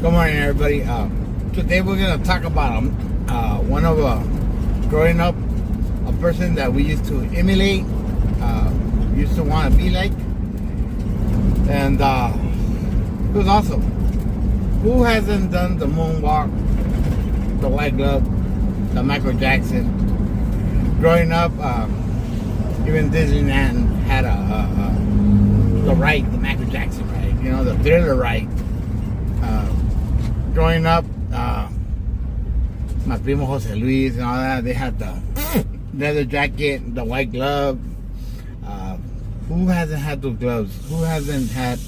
Good morning, everybody. Today we're gonna talk about one of growing up, a person that we used to emulate, used to want to be like, and it was awesome. Who hasn't done the moonwalk, the white glove, the Michael Jackson? Growing up, even Disneyland had the ride, the Michael Jackson ride, you know, the Thriller ride. Growing up, my primo Jose Luis and all that, they had the leather jacket, the white glove. Who hasn't had those gloves? Who hasn't had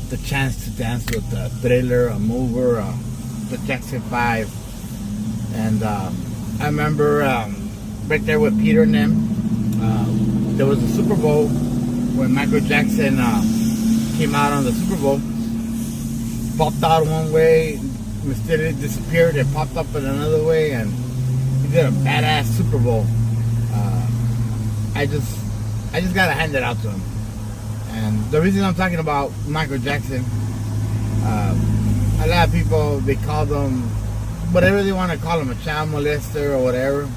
the chance to dance with the Thriller, a Mover, the Jackson 5? And I remember right there with Peter and them, there was a Super Bowl when Michael Jackson came out on the Super Bowl. Popped out one way, mysteriously disappeared, and popped up in another way, and he did a badass Super Bowl. I just gotta hand it out to him. And the reason I'm talking about Michael Jackson, a lot of people, they call them whatever they want to call him, a child molester or whatever,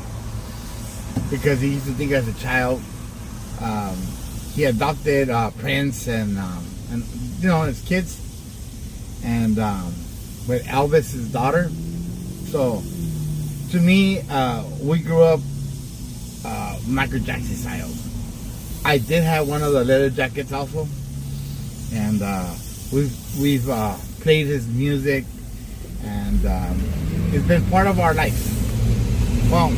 because he used to think as a child. He adopted Prince and you know, his kids. And with Elvis, his daughter. So to me, we grew up Michael Jackson style. I did have one of the leather jackets also, and we've played his music, and it's been part of our life. Well,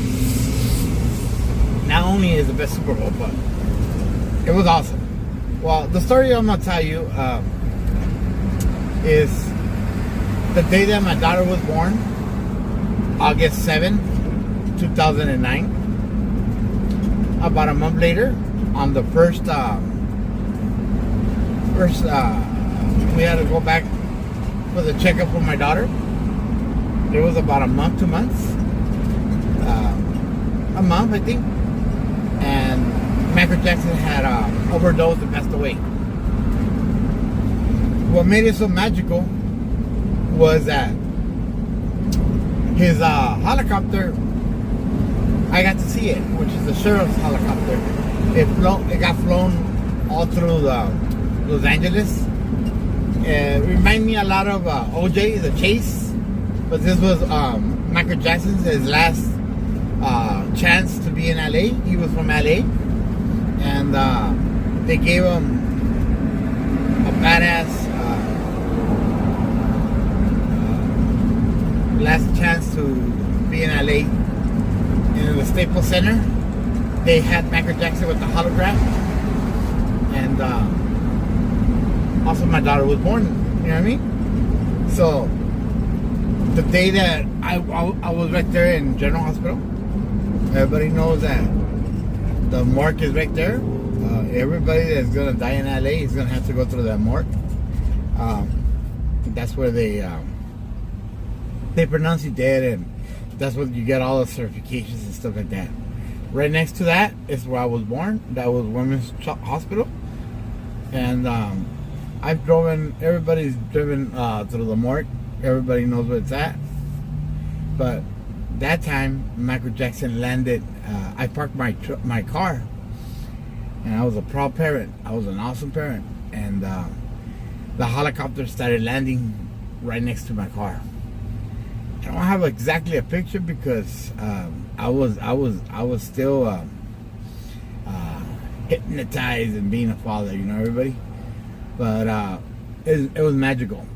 not only is the best Super Bowl, but it was awesome. Well, the story I'm gonna tell you is the day that my daughter was born, August 7, 2009. About a month later, on the first we had to go back for the checkup for my daughter. It was about a month, 2 months, a month I think, and Michael Jackson had overdosed and passed away. What made it so magical was that his helicopter, I got to see it, which is the sheriff's helicopter. It got flown all through Los Angeles. It reminded me a lot of OJ, The Chase, but this was Michael Jackson's his last chance to be in LA. He was from LA, and they gave him a badass last chance to be in LA. In the Staples Center, they had Michael Jackson with the hologram, and also my daughter was born. You know what I mean? So the day that I was right there in General Hospital, everybody knows that the morgue is right there. Everybody that's gonna die in LA is gonna have to go through that morgue. That's where they pronounce you dead, and that's where you get all the certifications and stuff like that. Right next to that is where I was born. That was Women's Hospital, and everybody's driven through the morgue. Everybody knows where it's at. But that time, Michael Jackson landed. I parked my car, and I was a proud parent. I was an awesome parent, and the helicopter started landing right next to my car. I don't have exactly a picture because I was still hypnotized and being a father, you know, everybody. But it was magical.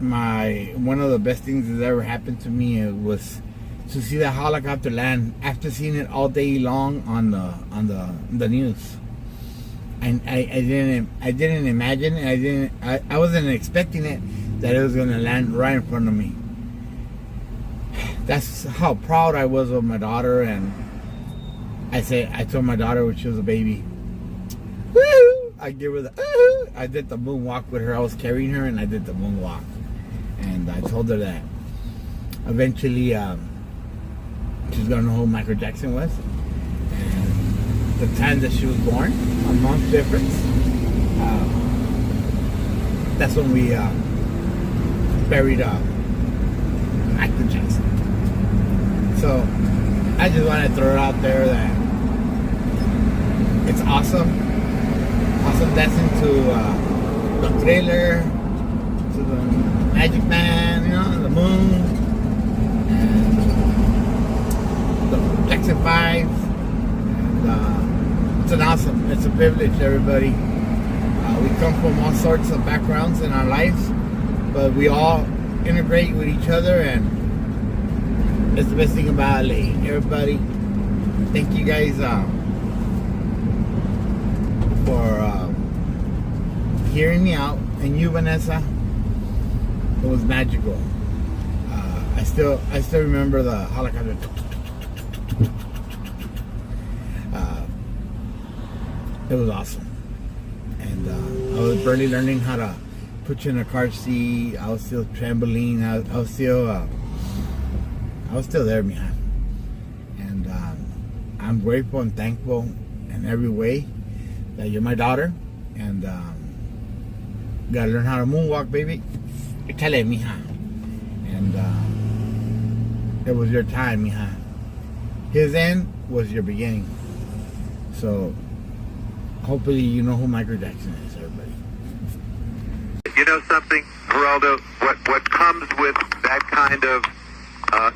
One of the best things that ever happened to me was to see the helicopter land after seeing it all day long on the news. And I didn't imagine, and I wasn't expecting it, that it was gonna land right in front of me. That's how proud I was of my daughter, and I told my daughter when she was a baby, woo! I give her the I did the moonwalk with her. I was carrying her, and I did the moonwalk, and I told her that eventually she's gonna know who Michael Jackson was. And the time that she was born, a month difference. That's when we buried Michael Jackson. So I just want to throw it out there that it's awesome dancing to the Thriller, to the Magic Man, the Moon, and the Jackson 5. And, it's a privilege, everybody. We come from all sorts of backgrounds in our lives, but we all integrate with each other, and it's the best thing about LA. Everybody, thank you guys for hearing me out. And you, Vanessa, it was magical. I still remember the helicopter. It was awesome. And I was barely learning how to put you in a car seat. I was still trembling. I was still there, mija. And I'm grateful and thankful in every way that you're my daughter. And you gotta learn how to moonwalk, baby. Échale, mija. And it was your time, mija. His end was your beginning. So hopefully you know who Michael Jackson is, everybody. You know something, Geraldo? What comes with that kind of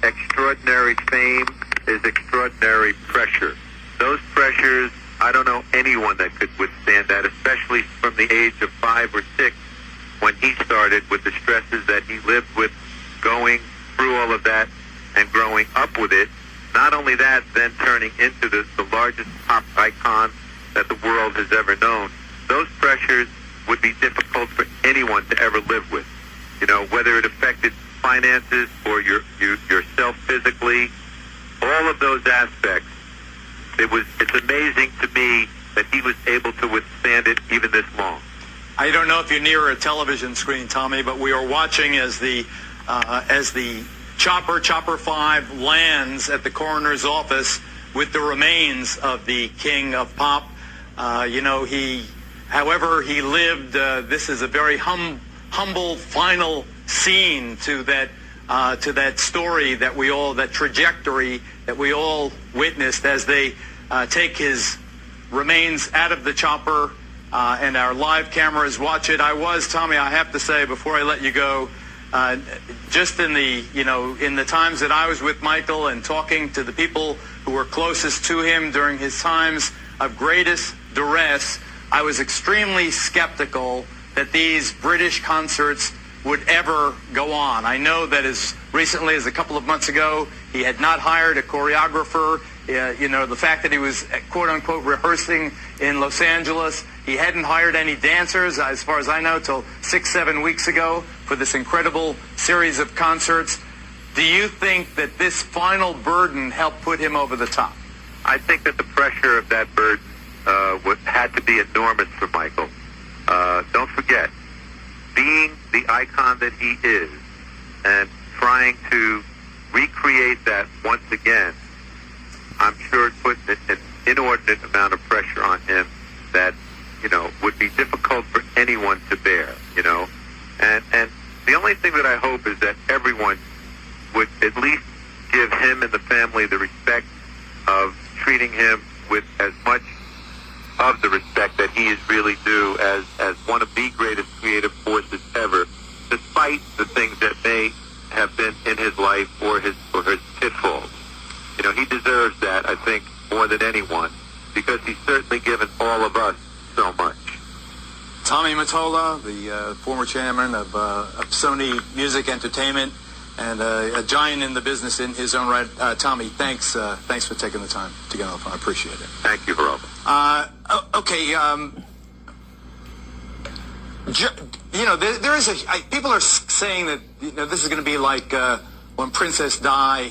extraordinary fame is extraordinary pressure. Those pressures, I don't know anyone that could withstand that, especially from the age of 5 or 6 when he started, with the stresses that he lived with, going through all of that and growing up with it. Not only that, then turning into the largest pop icon that the world has ever known. Those pressures would be difficult for anyone to ever live with. Whether it affected finances or yourself physically, all of those aspects. It's amazing to me that he was able to withstand it even this long. I don't know if you're near a television screen, Tommy, but we are watching as the Chopper 5 lands at the coroner's office with the remains of the King of Pop. However he lived, this is a very humble final scene to that story that trajectory that we all witnessed as they take his remains out of the chopper, and our live cameras watch it. Tommy, I have to say, before I let you go, just in the times that I was with Michael and talking to the people who were closest to him during his times of greatest duress, I was extremely skeptical that these British concerts would ever go on. I know that as recently as a couple of months ago, he had not hired a choreographer. The fact that he was, quote unquote, rehearsing in Los Angeles. He hadn't hired any dancers, as far as I know, till 6-7 weeks ago for this incredible series of concerts. Do you think that this final burden helped put him over the top? I think that the pressure of that burden had to be enormous for Michael. Don't forget, being the icon that he is and trying to recreate that once again, I'm sure it put an inordinate amount of pressure on him that, would be difficult for anyone to bear, And the only thing that I hope is that everyone would at least give him and the family the respect of treating him with as much of the respect that he is really due as one of the greatest creative forces ever, despite the things that may have been in his life or his pitfalls. He deserves that, I think, more than anyone, because he's certainly given all of us so much. Tommy Mottola, the former chairman of Sony Music Entertainment, and a giant in the business in his own right. Tommy, thanks for taking the time to get on the phone. I appreciate it. Thank you, Geraldo. Okay. There is people are saying that this is going to be like when Princess Di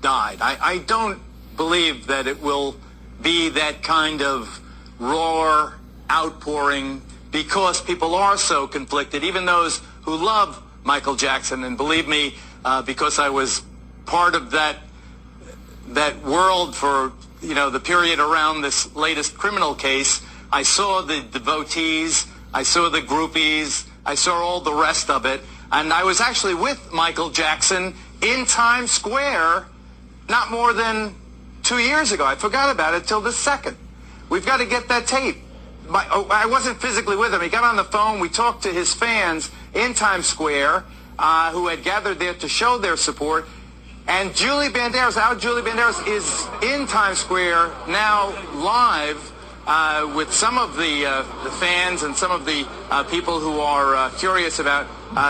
died. I don't believe that it will be that kind of roar outpouring, because people are so conflicted, even those who love Michael Jackson. And believe me, because I was part of that world for the period around this latest criminal case, I saw the devotees, I saw the groupies, I saw all the rest of it. And I was actually with Michael Jackson in Times Square not more than 2 years ago. I forgot about it till this second. We've got to get that tape. I wasn't physically with him. He got on the phone. We talked to his fans in Times Square who had gathered there to show their support. And Julie Banderas, our Julie Banderas, is in Times Square now live with some of the fans and some of the people who are curious about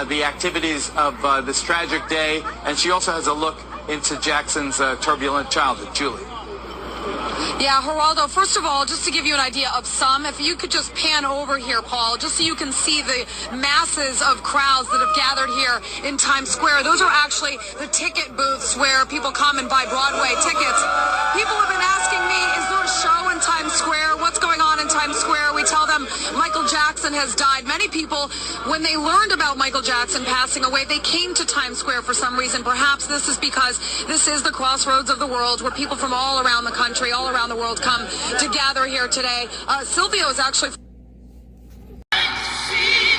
the activities of this tragic day. And she also has a look into Jackson's turbulent childhood. Julie. Yeah, Geraldo, first of all, just to give you an idea of some, if you could just pan over here, Paul, just so you can see the masses of crowds that have gathered here in Times Square. Those are actually the ticket booths where people come and buy Broadway tickets. People have been asking me, is there a show in Times Square? What's going on in Times Square? We tell them Michael Jackson has died. Many people, when they learned about Michael Jackson passing away, they came to Times Square for some reason. Perhaps this is because this is the crossroads of the world where people from all around the country, all around the world come to gather here today. Silvio is actually... See